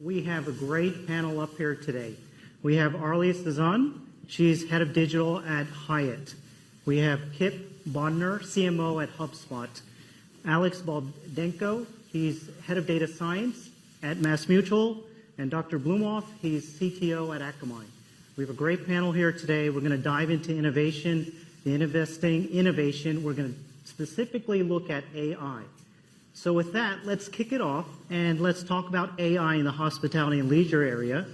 We have a great panel up here today. We have Arlie Sisson. She's head of digital at Hyatt. We have Kipp, Bodnar, CMO at HubSpot. Alex Baldenko, he's head of data science at MassMutual. And Dr. Blumofe, he's CTO at Akamai. We have a great panel here today. We're going to dive into innovation, the investing innovation. We're going to specifically look at AI. So with that, let's kick it off, and let's talk about AI in the hospitality and leisure area.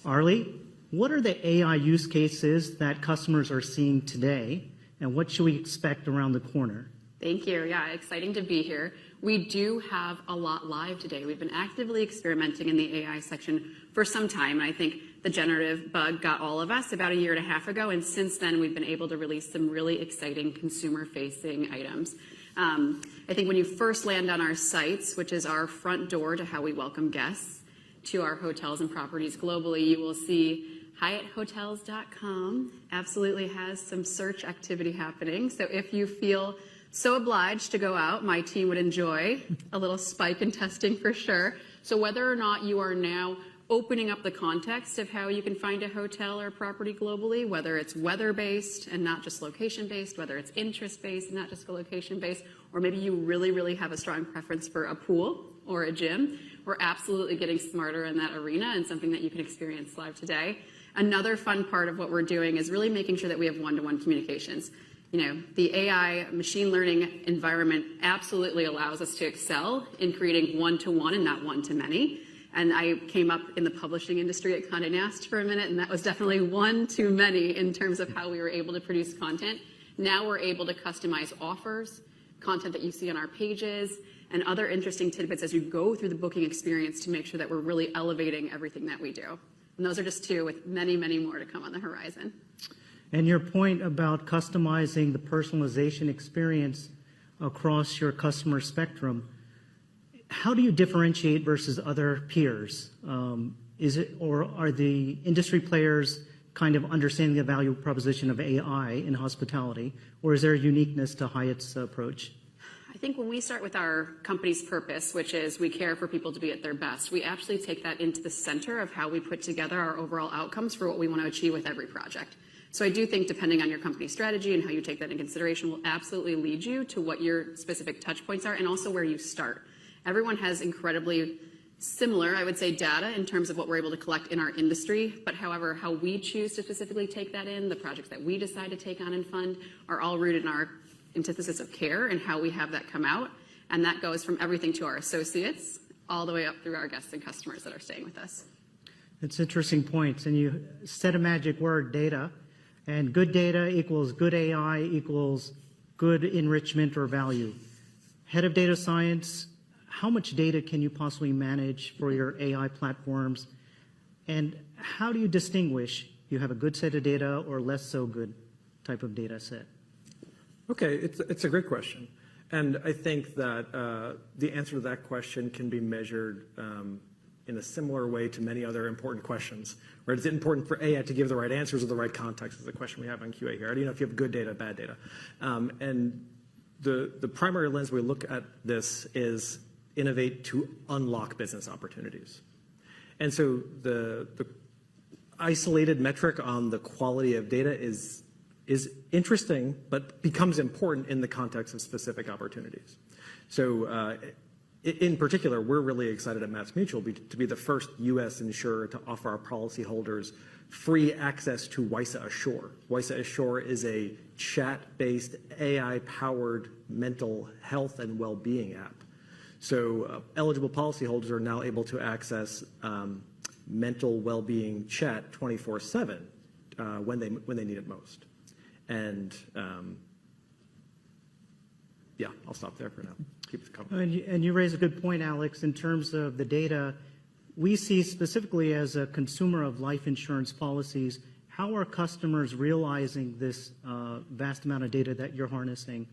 Arlie, what are the AI use cases that customers are seeing today, and what should we expect around the corner? Thank you. Yeah, exciting to be here. We do have a lot live today. We've been actively experimenting in the AI section for some time, and I think the generative bug got all of us about 1.5 years ago, and since then we've been able to release some really exciting consumer-facing items. I think when you first land on our sites, which is our front door to how we welcome guests to our hotels and properties globally, you will see HyattHotels.com absolutely has some search activity happening. So if you feel so obliged to go out, my team would enjoy a little spike in testing for sure. So whether or not you are now opening up the context of how you can find a hotel or property globally, whether it's weather-based and not just location-based, whether it's interest-based and not just location-based, or maybe you really, really have a strong preference for a pool or a gym, we're absolutely getting smarter in that arena and something that you can experience live today. Another fun part of what we're doing is really making sure that we have one-to-one communications. You know, the AI machine learning environment absolutely allows us to excel in creating one-to-one and not one-to-many. And I came up in the publishing industry at Condé Nast for a minute, and that was definitely one too many in terms of how we were able to produce content. Now we're able to customize offers, content that you see on our pages, and other interesting tidbits as you go through the booking experience to make sure that we're really elevating everything that we do. And those are just two, with many, many more to come on the horizon. And your point about customizing the personalization experience across your customer spectrum, how do you differentiate versus other peers? Is it, or are the industry players kind of understanding the value proposition of AI in hospitality, or is there a uniqueness to Hyatt's approach? I think when we start with our company's purpose, which is we care for people to be at their best, we actually take that into the center of how we put together our overall outcomes for what we want to achieve with every project. So I do think depending on your company strategy and how you take that into consideration will absolutely lead you to what your specific touch points are and also where you start. Everyone has incredibly similar, I would say, data in terms of what we're able to collect in our industry, but however, how we choose to specifically take that in, the projects that we decide to take on and fund are all rooted in our antithesis of care and how we have that come out. And that goes from everything to our associates all the way up through our guests and customers that are staying with us. It's interesting points. And you said a magic word, data. And good data equals good AI equals good enrichment or value. Head of data science, how much data can you possibly manage for your AI platforms? And how do you distinguish you have a good set of data or less so good type of data set? Okay, it's a great question. And I think that the answer to that question can be measured in a similar way to many other important questions. Right? Is it important for AI to give the right answers or the right context is the question we have on QA here. How do you know if you have good data, bad data? And the primary lens we look at this is innovate to unlock business opportunities. And so the isolated metric on the quality of data is interesting, but becomes important in the context of specific opportunities. So in particular, we're really excited at MassMutual to be the first U.S. insurer to offer our policyholders free access to WISA Assure. WISA Assure is a chat-based, AI-powered mental health and well-being app. So eligible policyholders are now able to access mental well-being chat 24/7 when they need it most. And yeah, I'll stop there for now. Keep it coming. And you raise a good point, Alex, in terms of the data. We see specifically as a consumer of life insurance policies, how are customers realizing this vast amount of data that you're harnessing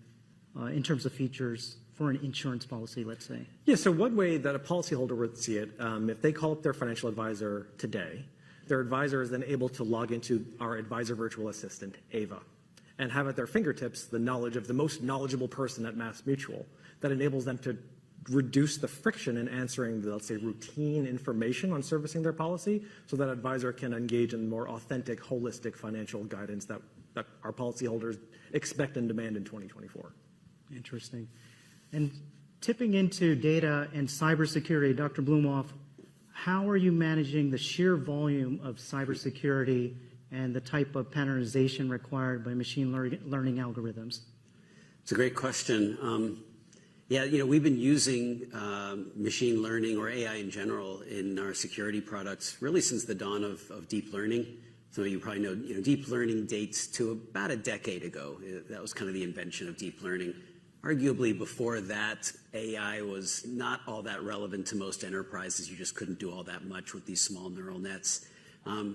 in terms of features for an insurance policy, let's say? Yeah, so one way that a policyholder would see it, if they call up their financial advisor today, their advisor is then able to log into our advisor virtual assistant, Ava, and have at their fingertips the knowledge of the most knowledgeable person at MassMutual that enables them to reduce the friction in answering the, let's say, routine information on servicing their policy so that advisor can engage in more authentic, holistic financial guidance that our policyholders expect and demand in 2024. Interesting. And tipping into data and cybersecurity, Dr. Blumofe, how are you managing the sheer volume of cybersecurity and the type of patternization required by machine learning algorithms? It's a great question. Yeah, we've been using machine learning or AI in general in our security products really since the dawn of deep learning. Some of you probably know, deep learning dates to about a decade ago. That was kind of the invention of deep learning. Arguably before that, AI was not all that relevant to most enterprises. You just couldn't do all that much with these small neural nets.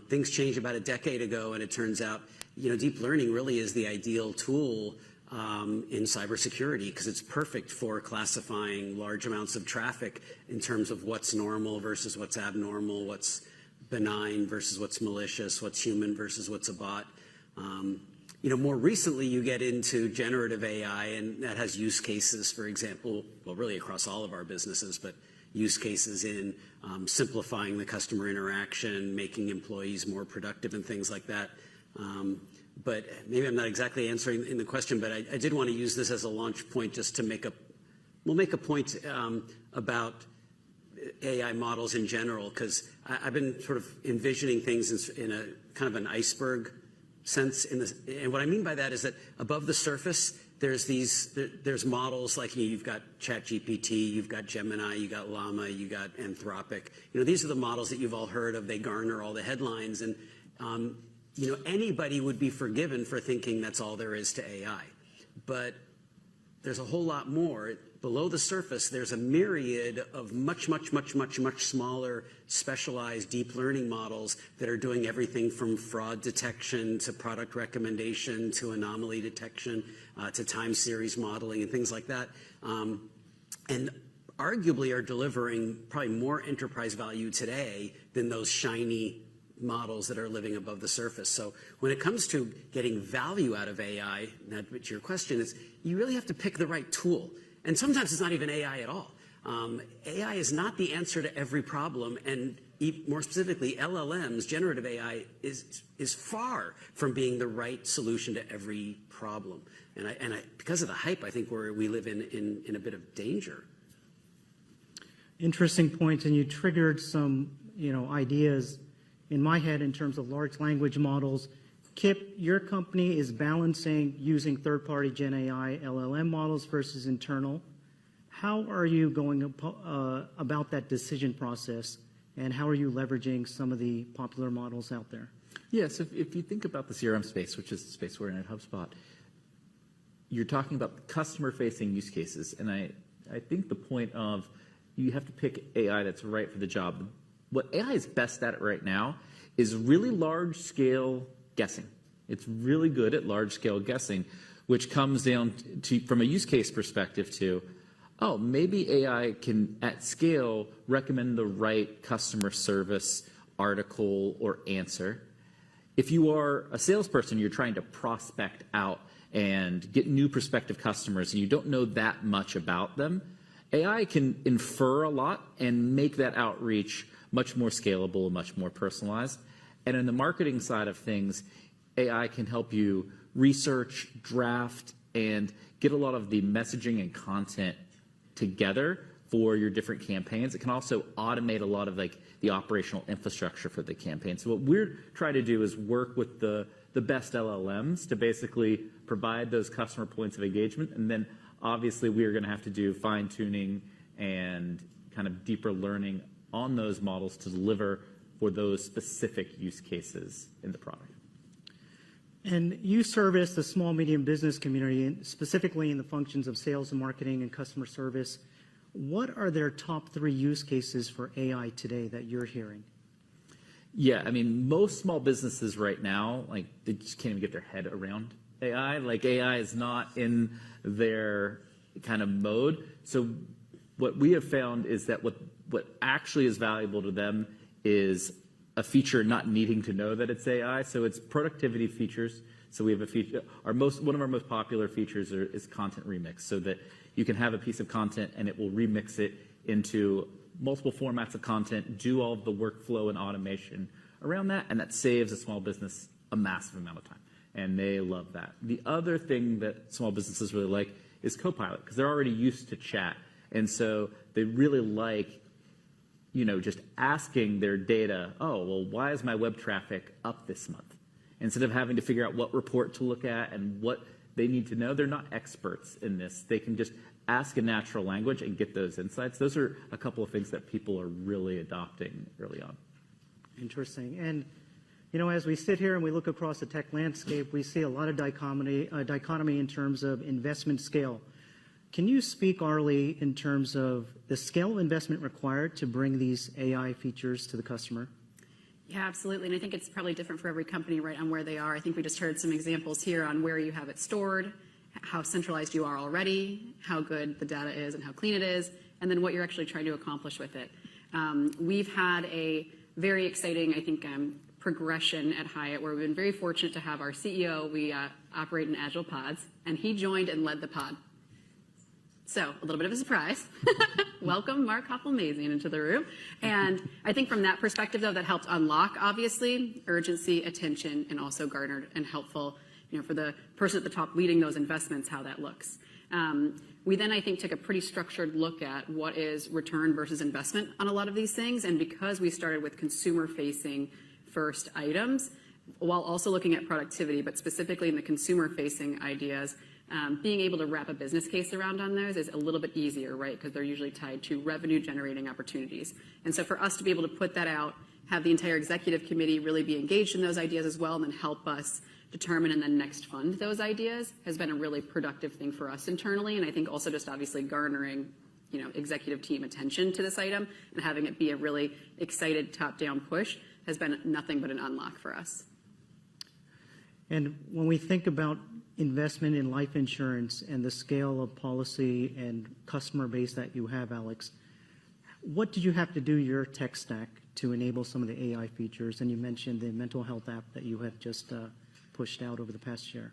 Things changed about a decade ago, and it turns out, deep learning really is the ideal tool in cybersecurity because it's perfect for classifying large amounts of traffic in terms of what's normal versus what's abnormal, what's benign versus what's malicious, what's human versus what's a bot. More recently, you get into generative AI, and that has use cases, for example, well, really across all of our businesses, but use cases in simplifying the customer interaction, making employees more productive and things like that. But maybe I'm not exactly answering in the question, but I did want to use this as a launch point just to make a point about AI models in general, because I've been sort of envisioning things in a kind of an iceberg sense. And what I mean by that is that above the surface, there's models like you've got ChatGPT, you've got Gemini, you got Llama, you got Anthropic. These are the models that you've all heard of. They garner all the headlines, and anybody would be forgiven for thinking that's all there is to AI. But there's a whole lot more. Below the surface, there's a myriad of much smaller, specialized deep learning models that are doing everything from fraud detection to product recommendation to anomaly detection to time series modeling and things like that. And arguably are delivering probably more enterprise value today than those shiny models that are living above the surface. So when it comes to getting value out of AI, that to your question, is you really have to pick the right tool. And sometimes it's not even AI at all. AI is not the answer to every problem, and more specifically, LLMs, generative AI, is far from being the right solution to every problem. And because of the hype, I think we live in a bit of danger. Interesting point, and you triggered some ideas in my head in terms of large language models. Kipp, your company is balancing using third-party Gen AI LLM models versus internal. How are you going about that decision process, and how are you leveraging some of the popular models out there? Yes, if you think about the CRM space, which is the space we're in at HubSpot, you're talking about customer-facing use cases, and I think the point of you have to pick AI that's right for the job. What AI is best at right now is really large-scale guessing. It's really good at large-scale guessing, which comes down to, from a use case perspective, to, maybe AI can, at scale, recommend the right customer service article or answer. If you are a salesperson, you're trying to prospect out and get new prospective customers, and you don't know that much about them, AI can infer a lot and make that outreach much more scalable and much more personalized. And in the marketing side of things, AI can help you research, draft, and get a lot of the messaging and content together for your different campaigns. It can also automate a lot of the operational infrastructure for the campaign. So what we're trying to do is work with the best LLMs to basically provide those customer points of engagement. And then obviously we are going to have to do fine-tuning and kind of deeper learning on those models to deliver for those specific use cases in the product. And you service the small, medium business community, specifically in the functions of sales and marketing and customer service. What are their top 3 use cases for AI today that you're hearing? Yeah, I mean, most small businesses right now, they just can't even get their head around AI. AI is not in their kind of mode. So what we have found is that what actually is valuable to them is a feature not needing to know that it's AI. So it's productivity features. So we have a feature, one of our most popular features is content remix, so that you can have a piece of content and it will remix it into multiple formats of content, do all of the workflow and automation around that, and that saves a small business a massive amount of time. And they love that. The other thing that small businesses really like is Copilot, because they're already used to chat. And so they really like, just asking their data, oh, well, why is my web traffic up this month? Instead of having to figure out what report to look at and what they need to know, they're not experts in this. They can just ask in natural language and get those insights. Those are a couple of things that people are really adopting early on. Interesting. And, as we sit here and we look across the tech landscape, we see a lot of dichotomy in terms of investment scale. Can you speak, Arlie, in terms of the scale of investment required to bring these AI features to the customer? Yeah, absolutely. And I think it's probably different for every company, right, on where they are. I think we just heard some examples here on where you have it stored, how centralized you are already, how good the data is and how clean it is, and then what you're actually trying to accomplish with it. We've had a very exciting, I think, progression at Hyatt, where we've been very fortunate to have our CEO. We operate in agile pods, and he joined and led the pod. So a little bit of a surprise. Welcome Mark Hoppelmazian into the room. And I think from that perspective, though, that helped unlock, obviously, urgency, attention, and also garnered and helpful, for the person at the top leading those investments, how that looks. We then, I think, took a pretty structured look at what is return versus investment on a lot of these things. And because we started with consumer-facing first items, while also looking at productivity, but specifically in the consumer-facing ideas, being able to wrap a business case around on those is a little bit easier, right? Because they're usually tied to revenue-generating opportunities. And so for us to be able to put that out, have the entire executive committee really be engaged in those ideas as well, and then help us determine and then next fund those ideas has been a really productive thing for us internally. And I think also just obviously garnering, executive team attention to this item and having it be a really excited top-down push has been nothing but an unlock for us. And when we think about investment in life insurance and the scale of policy and customer base that you have, Alex, what did you have to do your tech stack to enable some of the AI features? And you mentioned the mental health app that you have just pushed out over the past year.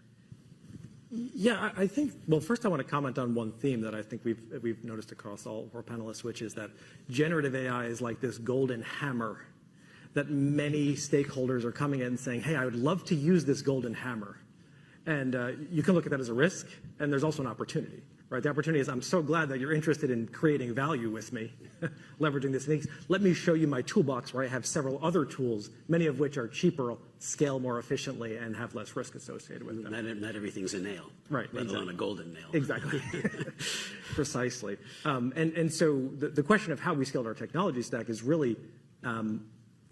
Yeah, I think, well, first I want to comment on one theme that I think we've noticed across all our panelists, which is that generative AI is like this golden hammer that many stakeholders are coming in and saying, hey, I would love to use this golden hammer. And you can look at that as a risk, and there's also an opportunity, right? The opportunity is, I'm so glad that you're interested in creating value with me, leveraging this. Let me show you my toolbox where I have several other tools, many of which are cheaper, scale more efficiently, and have less risk associated with them. Not everything's a nail, right? Let alone a golden nail. Exactly, precisely. And so the question of how we scaled our technology stack is really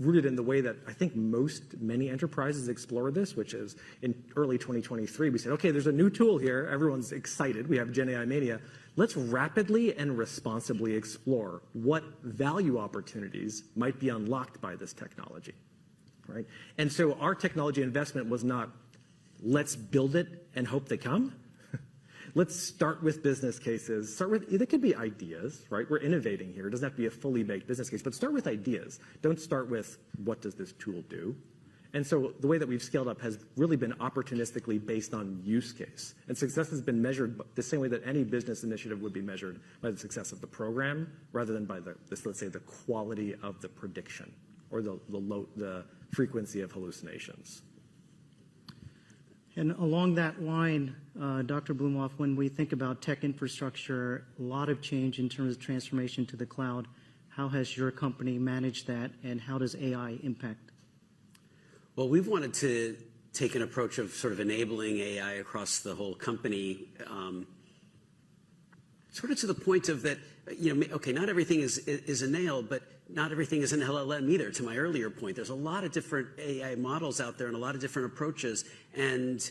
rooted in the way that I think many enterprises explore this, which is in early 2023, we said, okay, there's a new tool here. Everyone's excited. We have Gen AI mania. Let's rapidly and responsibly explore what value opportunities might be unlocked by this technology, right? And so our technology investment was not, let's build it and hope they come. Let's start with business cases. They could be ideas, right? We're innovating here. It doesn't have to be a fully baked business case, but start with ideas. Don't start with what does this tool do? And so the way that we've scaled up has really been opportunistically based on use case. And success has been measured the same way that any business initiative would be measured, by the success of the program rather than by let's say, the quality of the prediction or the frequency of hallucinations. And along that line, Dr. Blumofe, when we think about tech infrastructure, a lot of change in terms of transformation to the cloud. How has your company managed that, and how does AI impact? Well, we've wanted to take an approach of sort of enabling AI across the whole company, sort of to the point of that, okay, not everything is a nail, but not everything is an LLM either, to my earlier point. There's a lot of different AI models out there and a lot of different approaches. And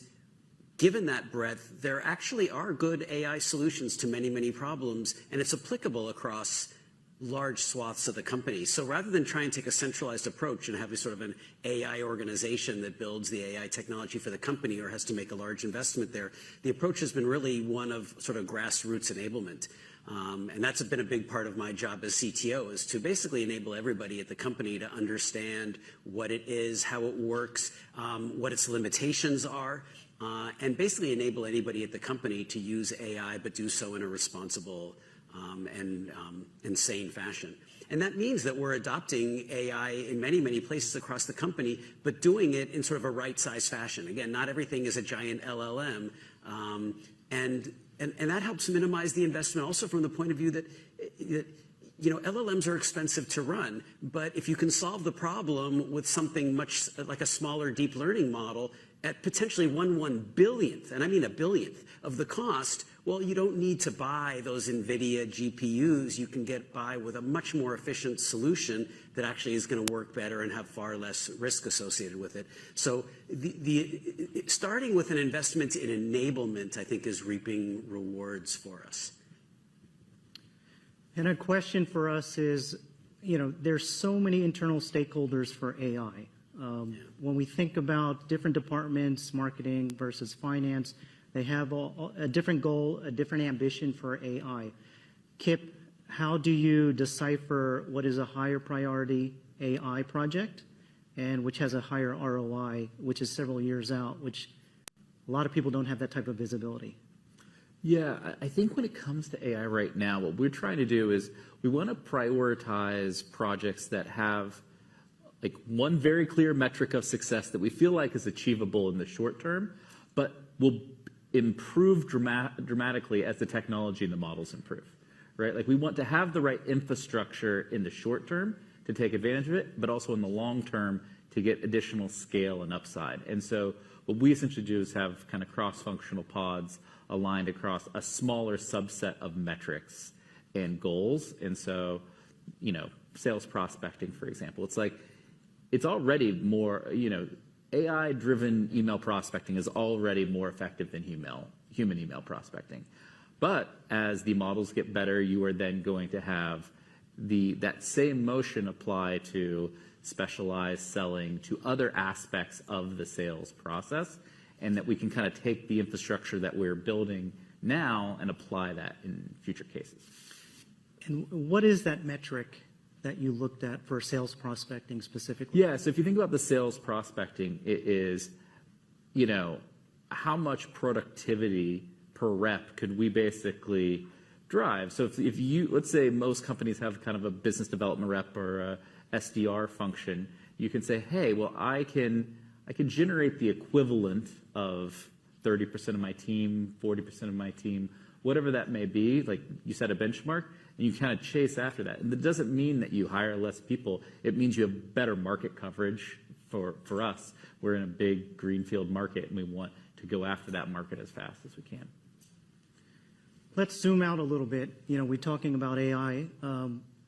given that breadth, there actually are good AI solutions to many, many problems, and it's applicable across large swaths of the company. So rather than try and take a centralized approach and have a sort of an AI organization that builds the AI technology for the company or has to make a large investment there, the approach has been really one of sort of grassroots enablement. And that's been a big part of my job as CTO, is to basically enable everybody at the company to understand what it is, how it works, what its limitations are, and basically enable anybody at the company to use AI, but do so in a responsible and sane fashion. And that means that we're adopting AI in many, many places across the company, but doing it in sort of a right-sized fashion. Again, not everything is a giant LLM, and that helps minimize the investment also from the point of view that, LLMs are expensive to run, but if you can solve the problem with something much like a smaller deep learning model at potentially 1/1 billionth, and I mean a billionth of the cost, well, you don't need to buy those NVIDIA GPUs. You can get by with a much more efficient solution that actually is going to work better and have far less risk associated with it. So starting with an investment in enablement, I think, is reaping rewards for us. And a question for us is, there's so many internal stakeholders for AI. When we think about different departments, marketing versus finance, they have a different goal, a different ambition for AI. Kipp, how do you decipher what is a higher priority AI project and which has a higher ROI, which is several years out, which a lot of people don't have that type of visibility? Yeah, I think when it comes to AI right now, what we're trying to do is we want to prioritize projects that have like one very clear metric of success that we feel like is achievable in the short term, but will improve dramatically as the technology and the models improve, right? Like we want to have the right infrastructure in the short term to take advantage of it, but also in the long term to get additional scale and upside. And so what we essentially do is have kind of cross-functional pods aligned across a smaller subset of metrics and goals. And so, sales prospecting, for example, it's already more, AI-driven email prospecting is already more effective than human email prospecting. But as the models get better, you are then going to have that same motion apply to specialized selling, to other aspects of the sales process, and that we can kind of take the infrastructure that we're building now and apply that in future cases. And what is that metric that you looked at for sales prospecting specifically? Yeah, so if you think about the sales prospecting, it is, how much productivity per rep could we basically drive? So if you, let's say most companies have kind of a business development rep or a SDR function, you can say, hey, well, I can generate the equivalent of 30% of my team, 40% of my team, whatever that may be, like you set a benchmark, and you kind of chase after that. And that doesn't mean that you hire less people. It means you have better market coverage for us. We're in a big greenfield market, and we want to go after that market as fast as we can. Let's zoom out a little bit. We're talking about AI.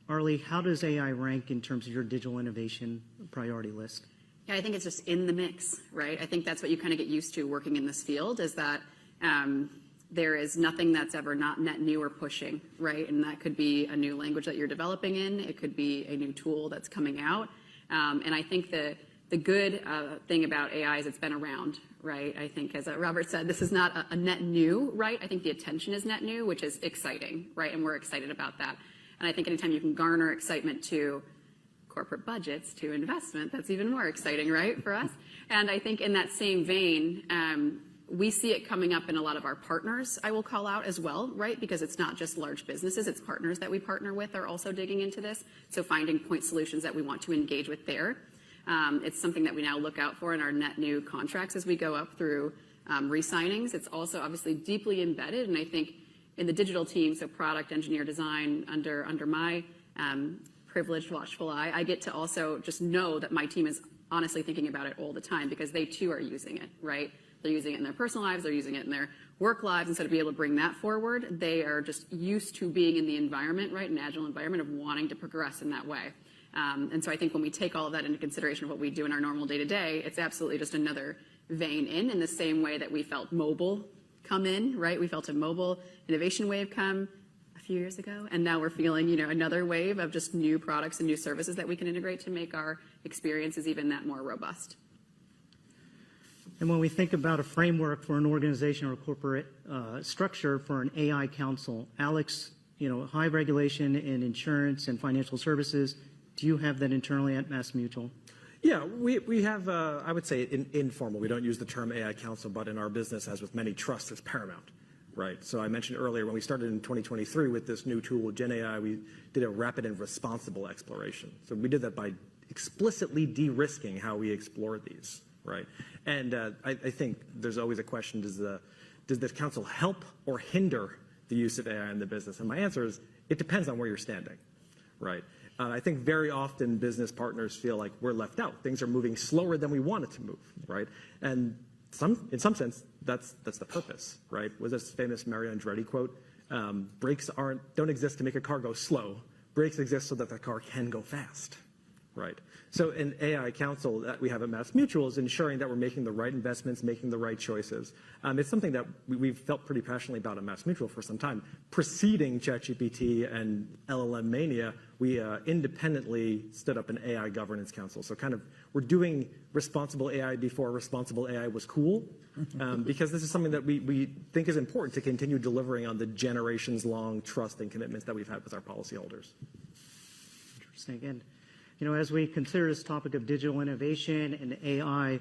Arlie, how does AI rank in terms of your digital innovation priority list? Yeah, I think it's just in the mix, right? I think that's what you kind of get used to working in this field, is that there is nothing that's ever not net new or pushing, right? And that could be a new language that you're developing in. It could be a new tool that's coming out. And I think the good thing about AI is it's been around, right? I think, as Robert said, this is not a net new, right? I think the attention is net new, which is exciting, right? And we're excited about that. And I think anytime you can garner excitement to corporate budgets, to investment, that's even more exciting, right, for us? And I think in that same vein, we see it coming up in a lot of our partners, I will call out as well, right? Because it's not just large businesses, it's partners that we partner with are also digging into this. So finding point solutions that we want to engage with there. It's something that we now look out for in our net new contracts as we go up through re-signings. It's also obviously deeply embedded, and I think in the digital team, so product, engineer, design, under my privileged, watchful eye, I get to also just know that my team is honestly thinking about it all the time, because they too are using it, right? They're using it in their personal lives, they're using it in their work lives, and so to be able to bring that forward, they are just used to being in the environment, right, an agile environment of wanting to progress in that way. And so I think when we take all of that into consideration of what we do in our normal day-to-day, it's absolutely just another vein in the same way that we felt mobile come in, right? We felt a mobile innovation wave come a few years ago, and now we're feeling, another wave of just new products and new services that we can integrate to make our experiences even that more robust. And when we think about a framework for an organization or a corporate structure for an AI council, Alex high regulation in insurance and financial services. Do you have that internally at MassMutual? Yeah, we have, I would say, informal. We don't use the term AI Council, but in our business, as with many, trust is paramount, right? So I mentioned earlier when we started in 2023 with this new tool, Gen AI, we did a rapid and responsible exploration. So we did that by explicitly de-risking how we explore these, right? And I think there's always a question, does the council help or hinder the use of AI in the business? And my answer is, it depends on where you're standing, right? I think very often business partners feel like we're left out. Things are moving slower than we want it to move, right? And in some sense, that's the purpose, right? Was this famous Mario Andretti quote? Brakes don't exist to make a car go slow. Brakes exist so that the car can go fast, right? So an AI council that we have at MassMutual is ensuring that we're making the right investments, making the right choices. It's something that we've felt pretty passionately about at MassMutual for some time. Preceding ChatGPT and LLM mania, we independently stood up an AI governance council. So kind of we're doing responsible AI before responsible AI was cool, because this is something that we think is important to continue delivering on the generations-long trust and commitments that we've had with our policyholders. Interesting. And as we consider this topic of digital innovation and AI,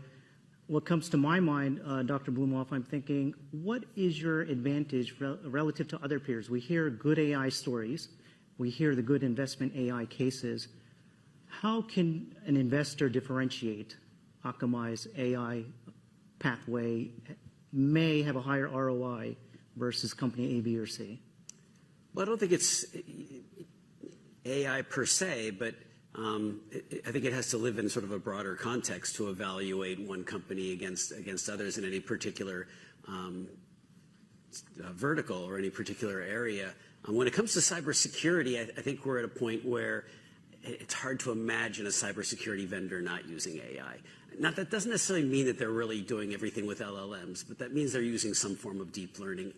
what comes to my mind, Dr. Blumofe, I'm thinking, what is your advantage relative to other peers? We hear good AI stories. We hear the good investment AI cases. How can an investor differentiate Akamai's AI pathway may have a higher ROI versus company A, B, or C? Well, I don't think it's AI per se, but I think it has to live in sort of a broader context to evaluate one company against others in any particular vertical or any particular area. When it comes to cybersecurity, I think we're at a point where it's hard to imagine a cybersecurity vendor not using AI. Now, that doesn't necessarily mean that they're really doing everything with LLMs, but that means they're using some form of deep learning.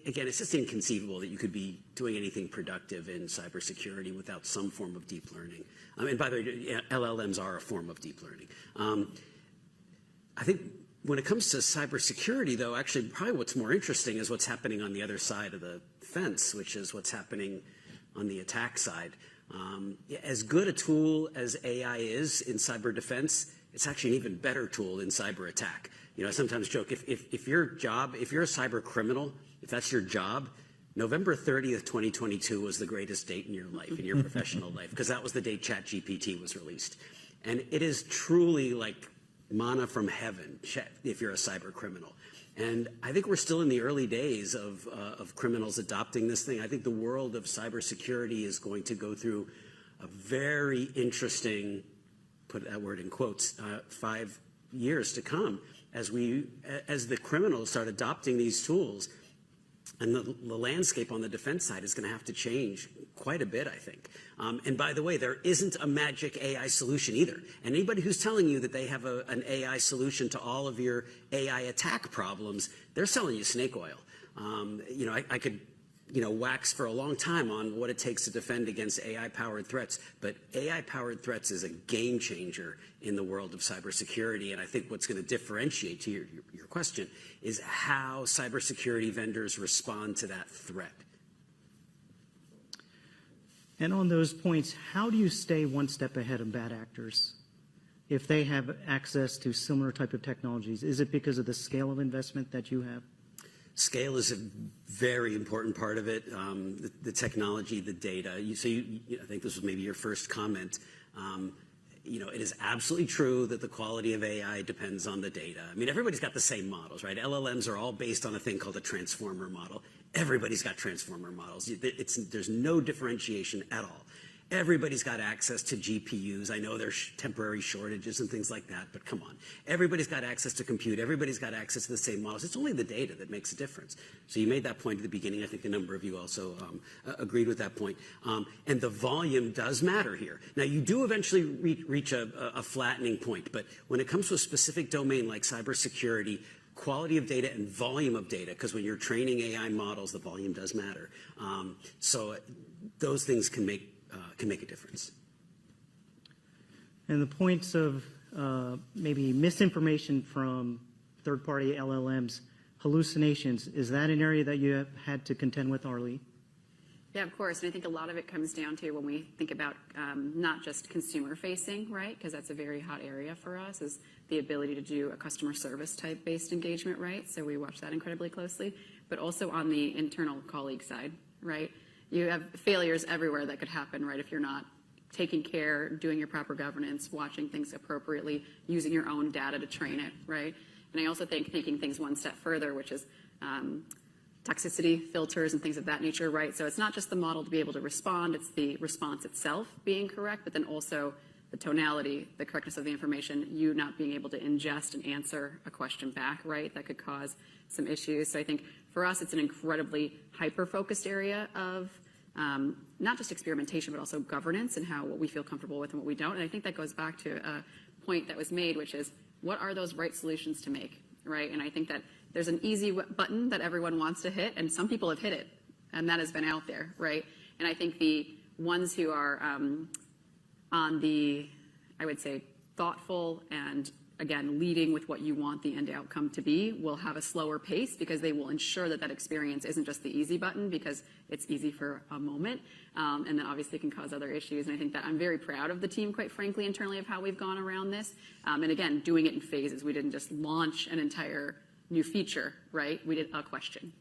Again, it's just inconceivable that you could be doing anything productive in cybersecurity without some form of deep learning. And by the way, LLMs are a form of deep learning. I think when it comes to cybersecurity, though, actually probably what's more interesting is what's happening on the other side of the fence, which is what's happening on the attack side. As good a tool as AI is in cyber defense, it's actually an even better tool in cyber attack. I sometimes joke, if you're a cyber criminal, if that's your job, November 30th, 2022 was the greatest date in your life, in your professional life, because that was the date ChatGPT was released. And it is truly like manna from heaven if you're a cyber criminal. And I think we're still in the early days of criminals adopting this thing. I think the world of cybersecurity is going to go through a very interesting, put that word in quotes, 5 years to come as the criminals start adopting these tools. And the landscape on the defense side is going to have to change quite a bit, I think. And by the way, there isn't a magic AI solution either. And anybody who's telling you that they have an AI solution to all of your AI attack problems, they're selling you snake oil. I could wax for a long time on what it takes to defend against AI-powered threats, but AI-powered threats is a game changer in the world of cybersecurity, and I think what's going to differentiate, to your question, is how cybersecurity vendors respond to that threat. And on those points, how do you stay one step ahead of bad actors if they have access to similar type of technologies? Is it because of the scale of investment that you have? Scale is a very important part of it. The technology, the data. I think this was maybe your first comment. It is absolutely true that the quality of AI depends on the data. I mean, everybody's got the same models, right? LLMs are all based on a thing called a transformer model. Everybody's got transformer models. There's no differentiation at all. Everybody's got access to GPUs. I know there's temporary shortages and things like that, but come on. Everybody's got access to compute. Everybody's got access to the same models. It's only the data that makes a difference. So you made that point at the beginning. I think a number of you also agreed with that point. And the volume does matter here. Now, you do eventually reach a flattening point, but when it comes to a specific domain like cybersecurity, quality of data and volume of data, because when you're training AI models, the volume does matter. So those things can make a difference. And the points of maybe misinformation from third-party LLMs, hallucinations, is that an area that you have had to contend with, Arlie? Yeah, of course. And I think a lot of it comes down to when we think about not just consumer facing, right? Because that's a very hot area for us, is the ability to do a customer service type based engagement, right? So we watch that incredibly closely, but also on the internal colleague side, right? You have failures everywhere that could happen, right? If you're not taking care, doing your proper governance, watching things appropriately, using your own data to train it, right? And I also think taking things one step further, which is toxicity filters and things of that nature, right? So it's not just the model to be able to respond, it's the response itself being correct, but then also the tonality, the correctness of the information, you not being able to ingest and answer a question back, right? That could cause some issues. So I think for us, it's an incredibly hyper-focused area of not just experimentation, but also governance and what we feel comfortable with and what we don't. And I think that goes back to a point that was made, which is what are those right solutions to make, right? And I think that there's an easy button that everyone wants to hit, and some people have hit it, and that has been out there, right? And I think the ones who are on the, I would say, thoughtful and, again, leading with what you want the end outcome to be will have a slower pace because they will ensure that that experience isn't just the easy button because it's easy for a moment, and then obviously can cause other issues. And I think that I'm very proud of the team, quite frankly, internally of how we've gone around this. And again, doing it in phases. We didn't just launch an entire new feature, right? We did a question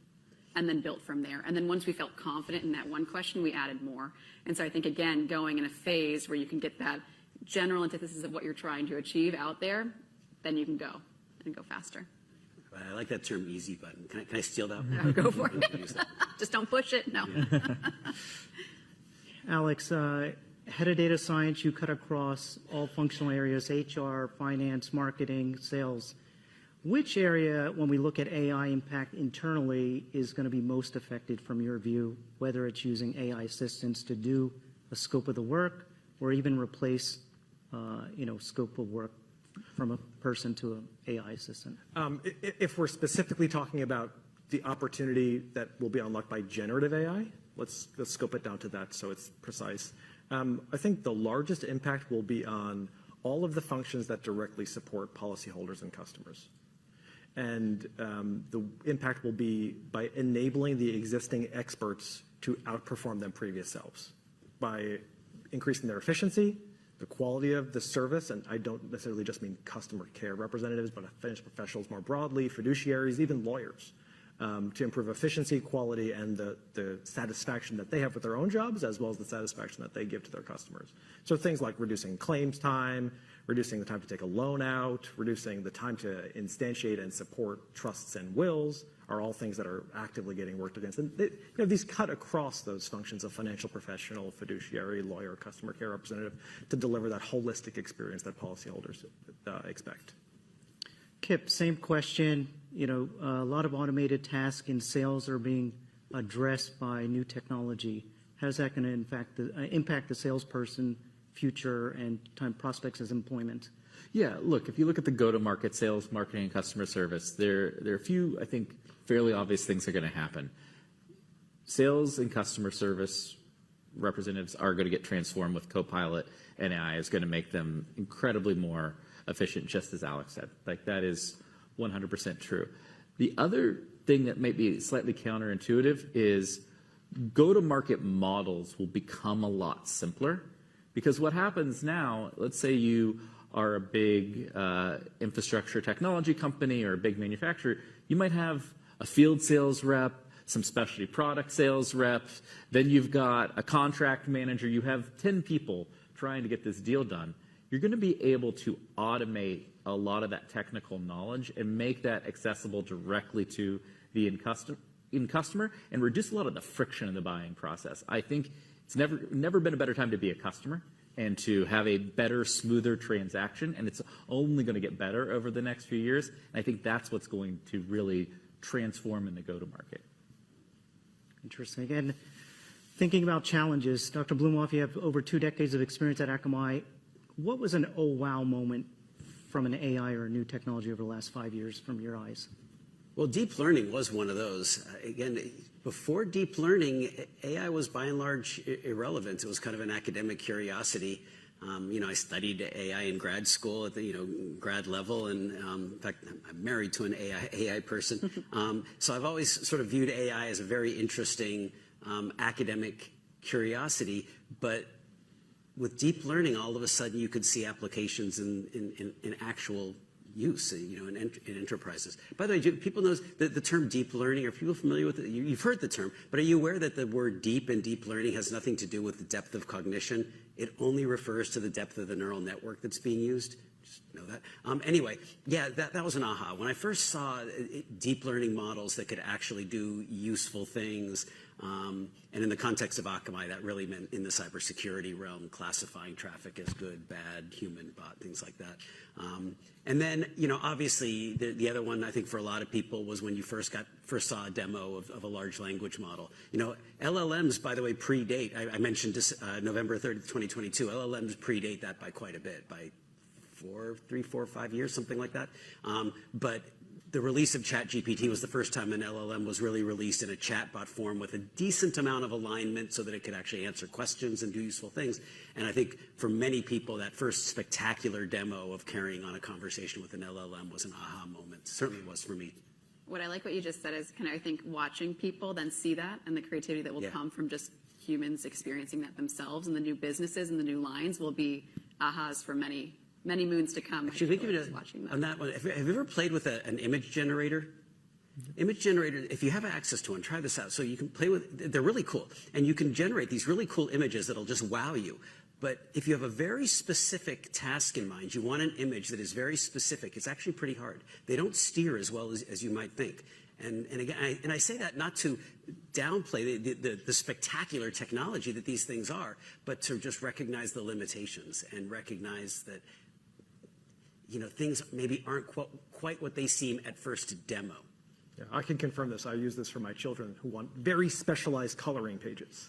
and then built from there. And then once we felt confident in that one question, we added more. And so I think, again, going in a phase where you can get that general antithesis of what you're trying to achieve out there, then you can go and go faster. I like that term, easy button. Can I steal that? No, go for it. Just don't push it. No. Alex, head of data science, you cut across all functional areas, HR, finance, marketing, sales. Which area, when we look at AI impact internally, is going to be most affected from your view, whether it's using AI assistants to do a scope of the work or even replace, scope of work from a person to an AI assistant? If we're specifically talking about the opportunity that will be unlocked by generative AI, let's scope it down to that so it's precise. I think the largest impact will be on all of the functions that directly support policyholders and customers. And the impact will be by enabling the existing experts to outperform their previous selves by increasing their efficiency, the quality of the service, and I don't necessarily just mean customer care representatives, but financial professionals more broadly, fiduciaries, even lawyers, to improve efficiency, quality, and the satisfaction that they have with their own jobs, as well as the satisfaction that they give to their customers. So things like reducing claims time, reducing the time to take a loan out, reducing the time to instantiate and support trusts and wills are all things that are actively getting worked against. And these cut across those functions of financial professional, fiduciary, lawyer, customer care representative to deliver that holistic experience that policyholders expect. Kipp, same question. A lot of automated tasks in sales are being addressed by new technology. How is that going to impact the salesperson, future, and time prospects as employment? Yeah, look, if you look at the go-to-market sales, marketing, and customer service, there are a few, I think, fairly obvious things that are going to happen. Sales and customer service representatives are going to get transformed with Copilot, and AI is going to make them incredibly more efficient, just as Alex said. Like, that is 100% true. The other thing that might be slightly counterintuitive is go-to-market models will become a lot simpler, because what happens now, let's say you are a big infrastructure technology company or a big manufacturer, you might have a field sales rep, some specialty product sales reps, then you've got a contract manager, you have 10 people trying to get this deal done. You're going to be able to automate a lot of that technical knowledge and make that accessible directly to the end customer and reduce a lot of the friction in the buying process. I think it's never been a better time to be a customer and to have a better, smoother transaction, and it's only going to get better over the next few years. And I think that's what's going to really transform in the go-to-market. Interesting. And thinking about challenges, Dr. Blumofe, you have over 2 decades of experience at Akamai. What was an oh wow moment from an AI or a new technology over the last 5 years from your eyes? Well, deep learning was one of those. Again, before deep learning, AI was by and large irrelevant. It was kind of an academic curiosity. I studied AI in grad school at the grad level, and in fact, I'm married to an AI person. So I've always sort of viewed AI as a very interesting academic curiosity, but with deep learning, all of a sudden you could see applications in actual use, in enterprises. By the way, do people know the term deep learning? Are people familiar with it? You've heard the term, but are you aware that the word deep in deep learning has nothing to do with the depth of cognition? It only refers to the depth of the neural network that's being used. Just know that. Anyway, yeah, that was an aha. When I first saw deep learning models that could actually do useful things, and in the context of Akamai, that really meant in the cybersecurity realm, classifying traffic as good, bad, human, bot, things like that. And then, obviously, the other one I think for a lot of people was when you first saw a demo of a large language model. LLMs, by the way, predate. I mentioned this, November 3rd, 2022. LLMs predate that by quite a bit, by 3, 4, 5 years, something like that. But the release of ChatGPT was the first time an LLM was really released in a chatbot form with a decent amount of alignment so that it could actually answer questions and do useful things. And I think for many people, that first spectacular demo of carrying on a conversation with an LLM was an aha moment. Certainly was for me. What I like what you just said is I think watching people then see that and the creativity that will come from just humans experiencing that themselves, and the new businesses and the new lines will be ahas for many moons to come. Actually, think of it on that one. Have you ever played with an image generator? Image generator, if you have access to one, try this out. So you can play with, they're really cool. And you can generate these really cool images that'll just wow you. But if you have a very specific task in mind, you want an image that is very specific, it's actually pretty hard. They don't steer as well as you might think. And again, I say that not to downplay the spectacular technology that these things are, but to just recognize the limitations and recognize that things maybe aren't quite what they seem at first to demo. Yeah, I can confirm this. I use this for my children who want very specialized coloring pages.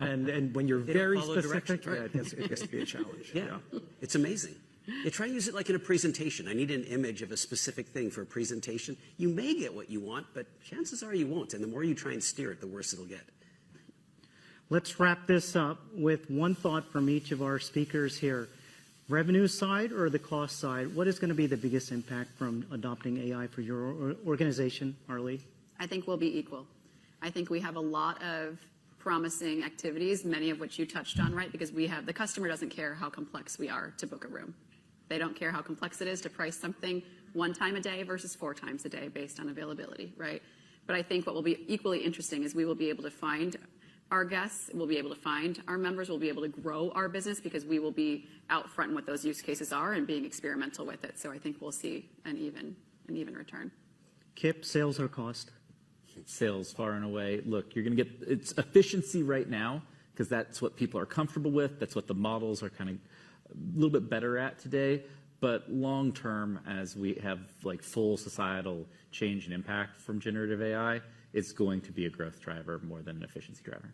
and when you're very specific, right? It gets to be a challenge. Yeah. It's amazing. You try to use it like in a presentation. I need an image of a specific thing for a presentation. You may get what you want, but chances are you won't. And the more you try and steer it, the worse it'll get. Let's wrap this up with one thought from each of our speakers here. Revenue side or the cost side, what is going to be the biggest impact from adopting AI for your organization, Arlie? I think we'll be equal. I think we have a lot of promising activities, many of which you touched on, right? Because the customer doesn't care how complex we are to book a room. They don't care how complex it is to price something 1 time a day versus 4 times a day based on availability, right? But I think what will be equally interesting is we will be able to find our guests, we'll be able to find our members, we'll be able to grow our business because we will be out front in what those use cases are and being experimental with it. So I think we'll see an even return. Kipp, sales or cost? Sales far and away. Look, you're going to get it's efficiency right now because that's what people are comfortable with. That's what the models are kind of a little bit better at today. But long term, as we have like full societal change and impact from generative AI, it's going to be a growth driver more than an efficiency driver.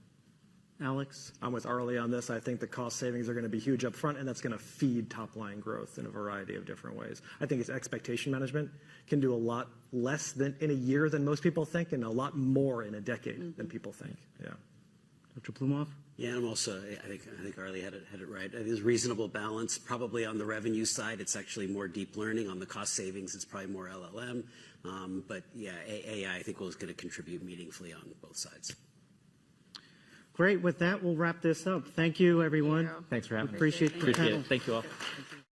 Alex? I'm with Arlie on this. I think the cost savings are going to be huge up front, and that's going to feed top-line growth in a variety of different ways. I think it's expectation management can do a lot less than in a year than most people think, and a lot more in a decade than people think. Yeah. Dr. Blumofe? Yeah, and I'm also, I think Arlie had it right. There's reasonable balance. Probably on the revenue side, it's actually more deep learning. On the cost savings, it's probably more LLM. But yeah, AI, I think, is going to contribute meaningfully on both sides. Great. With that, we'll wrap this up. Thank you, everyone. Thanks for having me. Appreciate the panel. Thank you all.